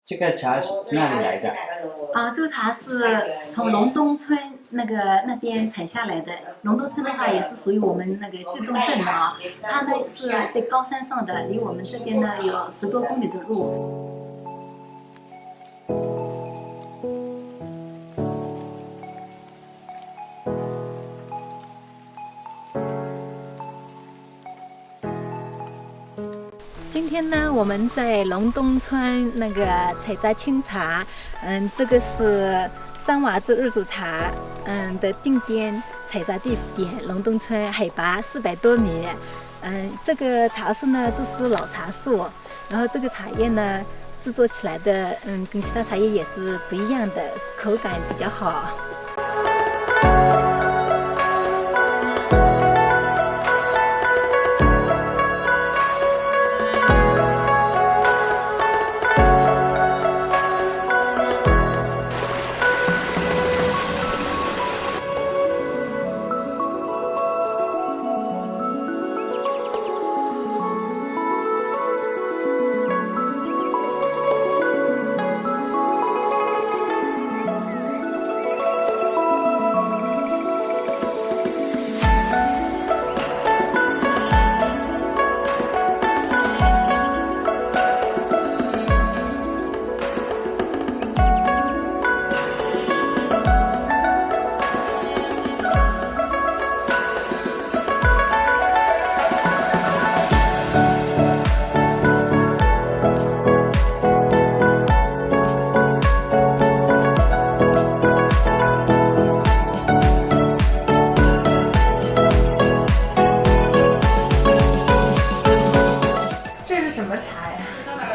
这个茶是哪里来的？这个茶是从龙东村那边采下来的。龙东村的话也是属于我们那个冀东镇的啊，它呢是在高山上的，离我们这边呢有10多公里的路。今天呢，我们在龙东村采摘青茶，这个是三娃子日煮茶，的定点采摘地点，龙东村海拔400多米，这个茶树呢都是老茶树，然后这个茶叶呢制作起来的，跟其他茶叶也是不一样的，口感比较好。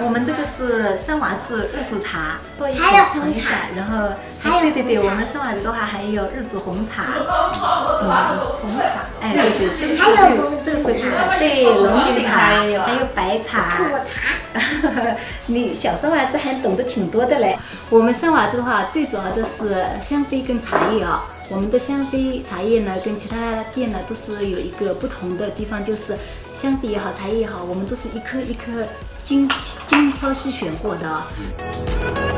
我们这个是三娃子日煮茶，还有红茶，然后对，我们三娃子的话还有日煮红茶，红茶，对，这个是绿茶，对，龙井茶，还有白茶，苦茶。你小三娃子还懂得挺多的嘞。我们三娃子的话，最主要的是香妃跟茶叶啊。我们的香妃茶叶呢，跟其他店呢都是有一个不同的地方，就是香妃也好，茶叶也好，我们都是一颗一颗精挑细选过的。